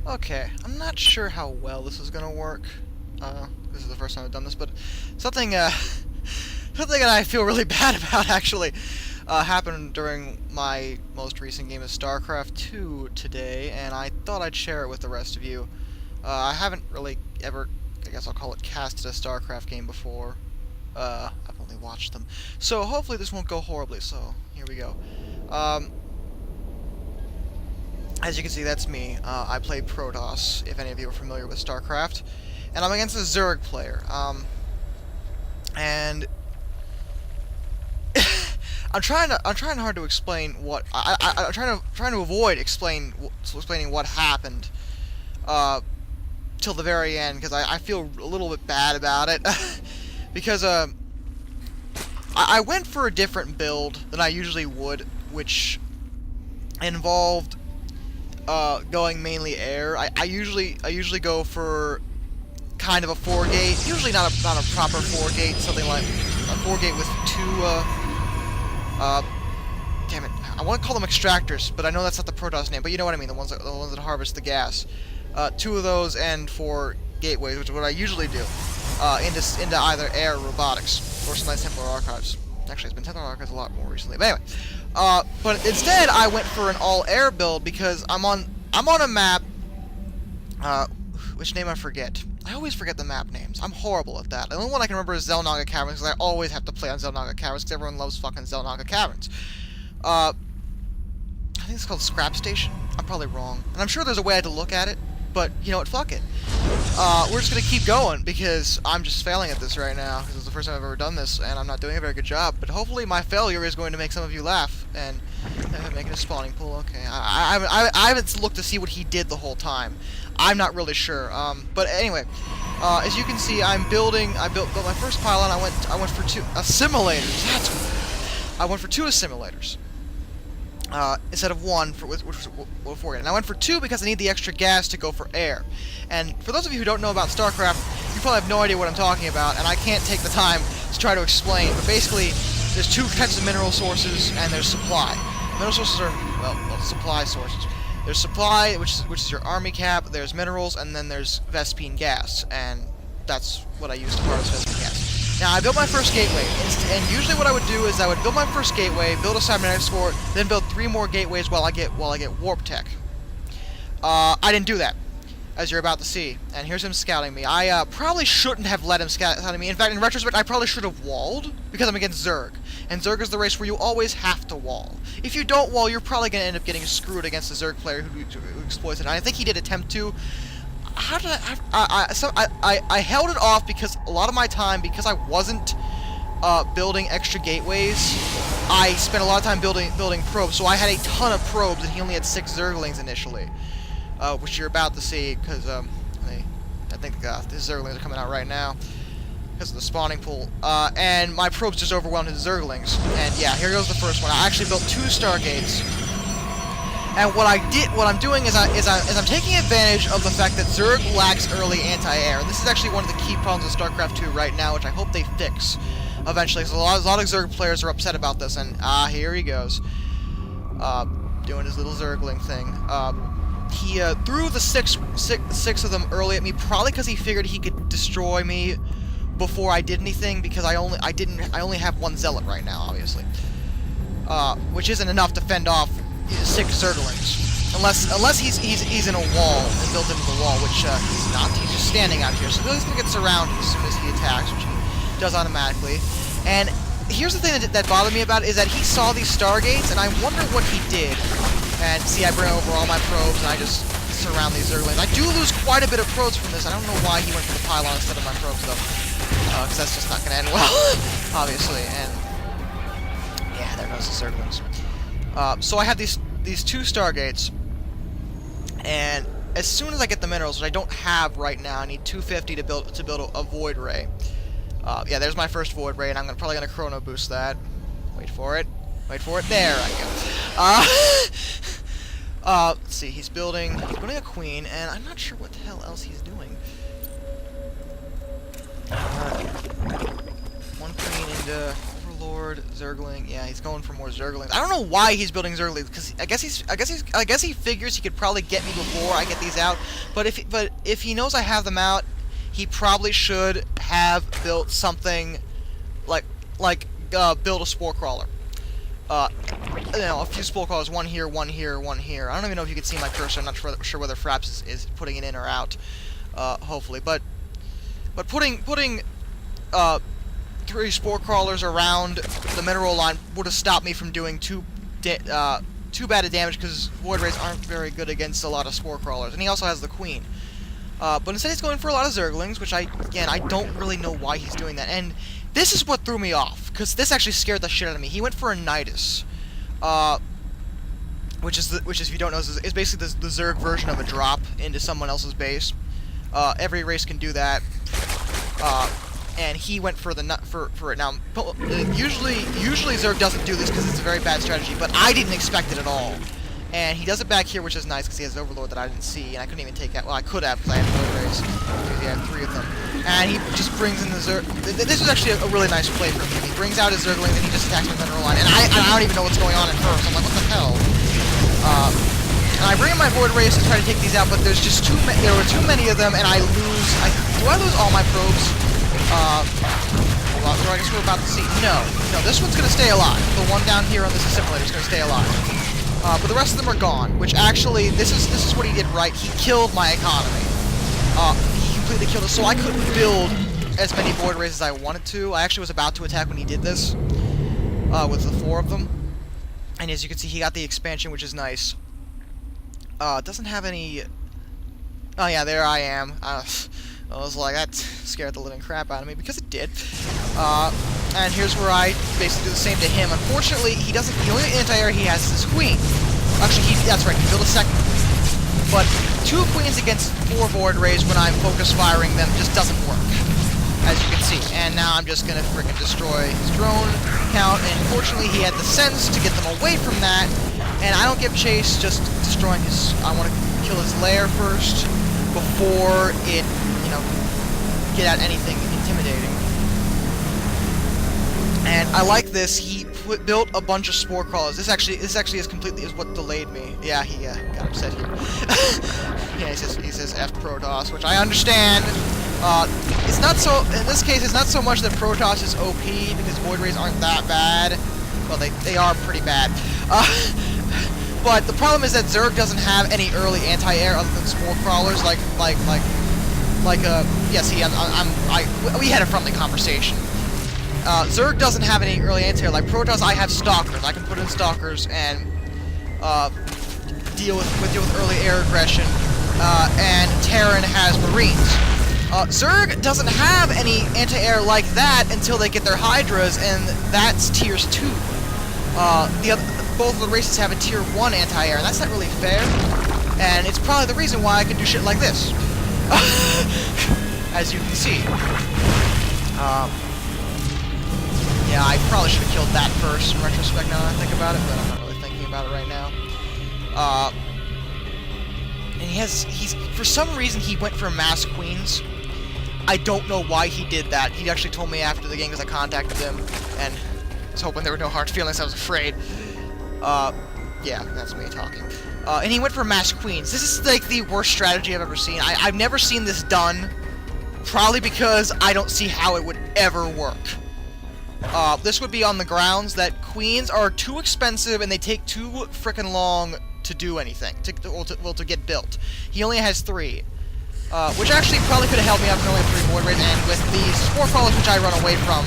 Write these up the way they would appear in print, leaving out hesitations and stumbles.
Okay, I'm not sure how well this is gonna work. This is the first time I've done this, but something, something that I feel really bad about, actually, happened during my most recent game of Starcraft 2 today, and I thought I'd share it with the rest of you. I haven't really ever, I guess I'll call it, casted a Starcraft game before. I've only watched them. So hopefully this won't go horribly, so here we go. As you can see, that's me. I play Protoss, if any of you are familiar with StarCraft. And I'm against a Zerg player. And I'm trying hard to explain what I'm trying to avoid explaining what happened till the very end, because I feel a little bit bad about it. Because I went for a different build than I usually would, which involved going mainly air. I usually go for kind of a 4-gate, usually not a proper 4-gate, something like a 4-gate with two damn it, I want to call them extractors, but I know that's not the Protoss name, but you know what I mean, the ones that harvest the gas. Two of those and 4 gateways, which is what I usually do, into either air or robotics, or sometimes Templar Archives. Actually, it's been Templar Archives a lot more recently, but anyway. But instead, I went for an all-air build because I'm on a map. Which name I forget. I always forget the map names. I'm horrible at that. The only one I can remember is Xel'Naga Caverns, because I always have to play on Xel'Naga Caverns, because everyone loves fucking Xel'Naga Caverns. I think it's called Scrap Station. I'm probably wrong, and I'm sure there's a way to look at it. But you know what? Fuck it. We're just gonna keep going because I'm just failing at this right now. Because it's the first time I've ever done this, and I'm not doing a very good job. But hopefully, my failure is going to make some of you laugh and making a spawning pool. Okay, I haven't looked to see what he did the whole time. I'm not really sure. But anyway, as you can see, I built my first pylon. I went for 2 assimilators. I went for 2 assimilators. Instead of 1 with 4. And I went for 2 because I need the extra gas to go for air. And for those of you who don't know about StarCraft, you probably have no idea what I'm talking about, and I can't take the time to try to explain. But basically, there's 2 types of mineral sources, and there's supply. Mineral sources are well supply sources. There's supply, which is your army cap. There's minerals, and then there's Vespene gas, and that's what I use to harvest Vespene gas. Now, I built my first gateway, and usually what I would do is I would build my first gateway, build a cybernetics fort, then build 3 more gateways while I get warp tech. I didn't do that, as you're about to see, and here's him scouting me. I probably shouldn't have let him scout me. In fact, in retrospect, I probably should have walled, because I'm against Zerg, and Zerg is the race where you always have to wall. If you don't wall, you're probably going to end up getting screwed against a Zerg player who exploits it, and I think he did attempt to. How did I held it off because a lot of my time, because I wasn't building extra gateways, I spent a lot of time building probes, so I had a ton of probes, and he only had 6 Zerglings initially, which you're about to see, because I think the Zerglings are coming out right now, because of the spawning pool, and my probes just overwhelmed his Zerglings, and yeah, here goes the first one. I actually built 2 Stargates. And what I'm doing is I'm taking advantage of the fact that Zerg lacks early anti-air. And this is actually one of the key problems with StarCraft 2 right now, which I hope they fix eventually. Because a lot of Zerg players are upset about this, and here he goes, doing his little Zergling thing. He threw the six of them early at me, probably because he figured he could destroy me before I did anything. Because I only have 1 Zealot right now, obviously, which isn't enough to fend off 6 Zerglings, unless he's in a wall and built into the wall, which he's not. He's just standing out here, so he's gonna get surrounded as soon as he attacks, which he does automatically. And here's the thing that bothered me about it, is that he saw these Stargates, and I wonder what he did. And see, I bring over all my probes, and I just surround these Zerglings. I do lose quite a bit of probes from this. I don't know why he went for the pylon instead of my probes, though, because that's just not gonna end well, obviously. And yeah, there goes the Zerglings. So I have these 2 Stargates, and as soon as I get the minerals, which I don't have right now, I need 250 to build a Void Ray. Yeah, there's my first Void Ray, and I'm probably gonna Chrono Boost that. Wait for it. There I go. Let's see. He's building a queen, and I'm not sure what the hell else he's doing. 1 queen into Overlord, Zergling. Yeah, he's going for more Zerglings. I don't know why he's building Zerglings, because I guess he figures he could probably get me before I get these out. But if he knows I have them out, he probably should have built something build a spore crawler. A few spore crawlers, one here, one here, one here. I don't even know if you can see my cursor. I'm not sure whether Fraps is putting it in or out. Hopefully, but putting 3 spore crawlers around the mineral line would have stopped me from doing too bad of damage, because Void Rays aren't very good against a lot of spore crawlers. And he also has the Queen. But instead he's going for a lot of Zerglings, which I don't really know why he's doing that. And this is what threw me off, because this actually scared the shit out of me. He went for a Nidus, which is, if you don't know, is basically the Zerg version of a drop into someone else's base. Every race can do that. And he went for for it. Now, usually Zerg doesn't do this because it's a very bad strategy, but I didn't expect it at all. And he does it back here, which is nice because he has Overlord that I didn't see, and I couldn't even take out. Well, I could have because I had Void Rays. He had 3 of them, and he just brings in the Zerg. This is actually a really nice play for him. He brings out his Zergling, and he just attacks my mineral line, and I don't even know what's going on at first. I'm like, what the hell? And I bring in my Void Rays to try to take these out, but there's just too many. There were too many of them, and I lose. Do I lose all my probes? Well, I guess we're about to see. No, this one's gonna stay alive. The one down here on this assimilator is gonna stay alive. But the rest of them are gone. Which actually, this is what he did right. He killed my economy. He completely killed it, so I couldn't build as many Void Rays as I wanted to. I actually was about to attack when he did this, with the 4 of them. And as you can see, he got the expansion, which is nice. Doesn't have any. Oh yeah, there I am. I was like, that scared the living crap out of me, because it did. And here's where I basically do the same to him. Unfortunately, he doesn't. The only anti-air he has is his Queen. Actually, that's right. He built a second. But 2 Queens against 4 Void Rays when I'm focus firing them just doesn't work, as you can see. And now I'm just gonna frickin' destroy his drone count. And fortunately, he had the sense to get them away from that. And I don't give chase, just destroying his. I want to kill his lair first before it, get at anything intimidating. And I like this. He built a bunch of spore crawlers. This actually is what delayed me. Yeah, he got upset here. Yeah, he says F Protoss, which I understand. It's not so. In this case, it's not so much that Protoss is OP, because Void Rays aren't that bad. Well, they are pretty bad. But the problem is that Zerg doesn't have any early anti-air other than spore crawlers, we had a friendly conversation. Zerg doesn't have any early anti-air. Like Protoss, I have Stalkers. I can put in Stalkers and deal with early air aggression. And Terran has Marines. Zerg doesn't have any anti-air like that until they get their Hydras, and that's tiers 2. Both of the races have a tier 1 anti-air, and that's not really fair. And it's probably the reason why I can do shit like this. As you can see. Yeah, I probably should have killed that first in retrospect now that I think about it, but I'm not really thinking about it right now. And for some reason he went for mass queens. I don't know why he did that. He actually told me after the game because I contacted him, and I was hoping there were no hard feelings. I was afraid. Yeah, that's me talking. And he went for mass queens. This is like the worst strategy I've ever seen. I've never seen this done, probably because I don't see how it would ever work. This would be on the grounds that queens are too expensive and they take too frickin' long to do anything, to get built. He only has 3. Which actually probably could have helped me out with only 3 Void Rays, and with these spore crawlers, which I run away from,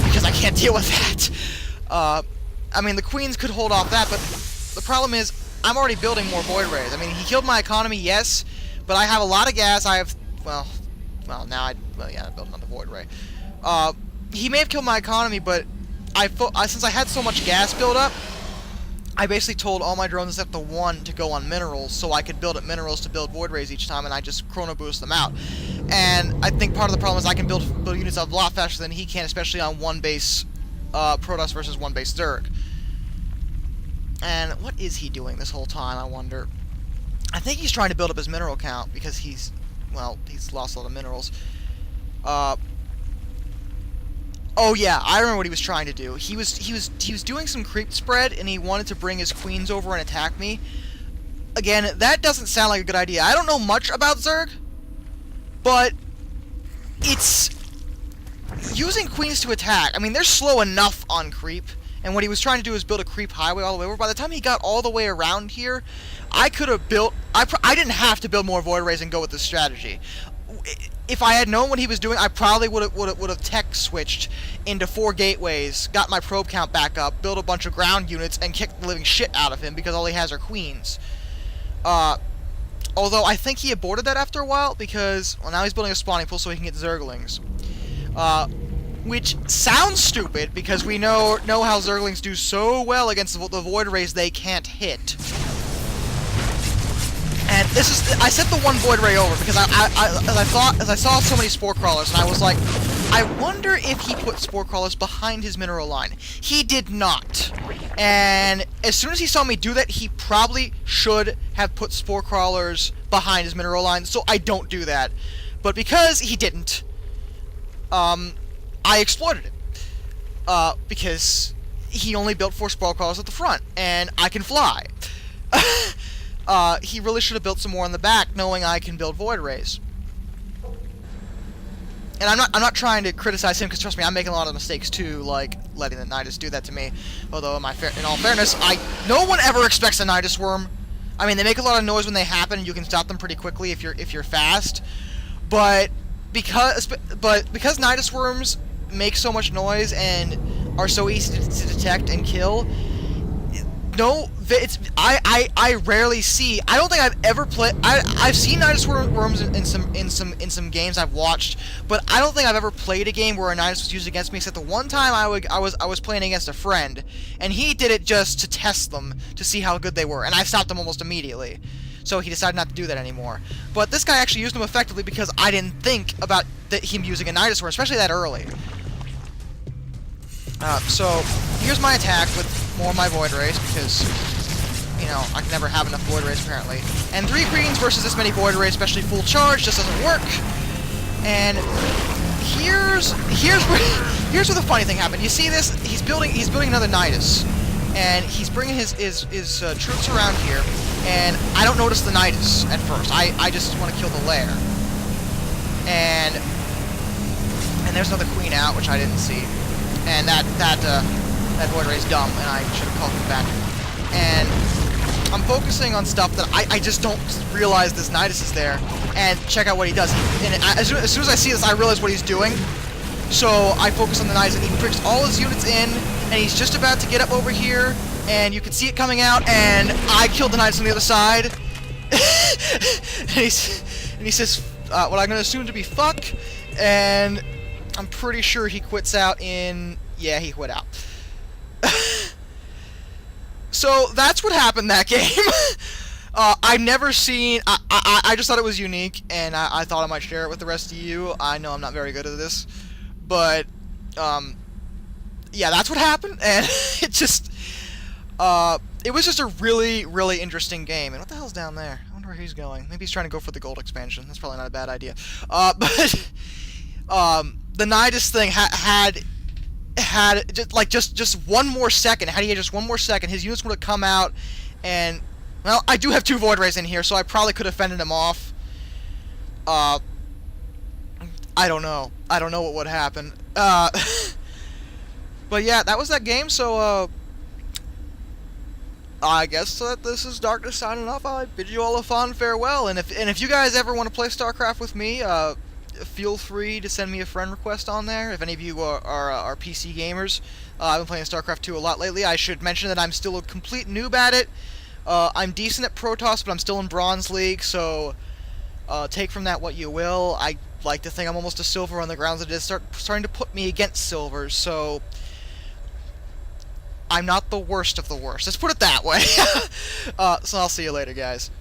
because I can't deal with that. I mean, the queens could hold off that, but the problem is, I'm already building more Void Rays. I mean, he killed my economy, yes, but I have a lot of gas. I have, yeah, I built another Void Ray. He may have killed my economy, but since I had so much gas build up, I basically told all my drones except the one to go on minerals, so I could build up minerals to build Void Rays each time, and I just chrono boost them out. And I think part of the problem is I can build units up a lot faster than he can, especially on 1 base Protoss versus 1 base Zerg. And what is he doing this whole time, I wonder? I think he's trying to build up his mineral count, because he's lost a lot of minerals. Oh yeah, I remember what he was trying to do. He was doing some creep spread, and he wanted to bring his queens over and attack me. Again, that doesn't sound like a good idea. I don't know much about Zerg, but it's using queens to attack. I mean, they're slow enough on creep, and what he was trying to do is build a creep highway all the way over. By the time he got all the way around here, I could have built... I didn't have to build more Void Rays and go with this strategy. If I had known what he was doing, I probably would have tech switched into 4 gateways, got my probe count back up, built a bunch of ground units, and kicked the living shit out of him because all he has are queens. Although I think he aborted that after a while because, well, now he's building a spawning pool so he can get Zerglings. Which sounds stupid because we know how Zerglings do so well against the Void Rays they can't hit. And this is, I set the one Void Ray over because as I saw so many Spore Crawlers, and I was like, I wonder if he put Spore Crawlers behind his mineral line. He did not. And as soon as he saw me do that, he probably should have put Spore Crawlers behind his mineral line, so I don't do that. But because he didn't, I exploited it. Because he only built 4 Spore Crawlers at the front, and I can fly. He really should have built some more on the back, knowing I can build Void Rays. And I'm not trying to criticize him, because trust me, I'm making a lot of mistakes too, like letting the Nidus do that to me. Although, in all fairness, no one ever expects a Nidus worm. I mean, they make a lot of noise when they happen, and you can stop them pretty quickly if you're fast. But because Nidus worms make so much noise and are so easy to detect and kill, I rarely see. I don't think I've ever played. I've seen Nidus worms in some games I've watched, but I don't think I've ever played a game where a Nidus was used against me. Except the one time I was playing against a friend, and he did it just to test them to see how good they were, and I stopped them almost immediately. So he decided not to do that anymore. But this guy actually used them effectively because I didn't think about him using a Nidus worm, especially that early. So here's my attack with more of my Void Rays, because, you know, I can never have enough Void Rays, apparently. And 3 greens versus this many Void Rays, especially full charge, just doesn't work. And here's where the funny thing happened. You see this? He's building another Nidus, and he's bringing his troops around here, and I don't notice the Nidus at first. I just want to kill the lair. And there's another queen out, which I didn't see. And that Void Ray is dumb, and I should have called him back. And I'm focusing on stuff that I just don't realize this Nidus is there. And check out what he does. As soon as I see this, I realize what he's doing. So I focus on the Nidus, and he brings all his units in, and he's just about to get up over here, and you can see it coming out, and I killed the Nidus on the other side. and he says, what I'm going to assume to be fuck, and I'm pretty sure he quits out in... Yeah, he quit out. So, that's what happened that game. I've never seen... I just thought it was unique, and I thought I might share it with the rest of you. I know I'm not very good at this. But, yeah, that's what happened, and it just... it was just a really, really interesting game. And what the hell's down there? I wonder where he's going. Maybe he's trying to go for the gold expansion. That's probably not a bad idea. But... the Nidus thing had just one more second. Had he had just one more second, his units would have come out, and well, I do have 2 Void Rays in here, so I probably could have fended him off. I don't know. I don't know what would happen. But yeah, that was that game. So I guess that this is Darkness signing off. I bid you all a fond farewell. And if you guys ever want to play Starcraft with me, feel free to send me a friend request on there. If any of you are PC gamers, I've been playing StarCraft 2 a lot lately. I should mention that I'm still a complete noob at it. I'm decent at Protoss, but I'm still in Bronze League, so take from that what you will. I like to think I'm almost a silver on the grounds that it is starting to put me against silvers, so I'm not the worst of the worst. Let's put it that way. So I'll see you later, guys.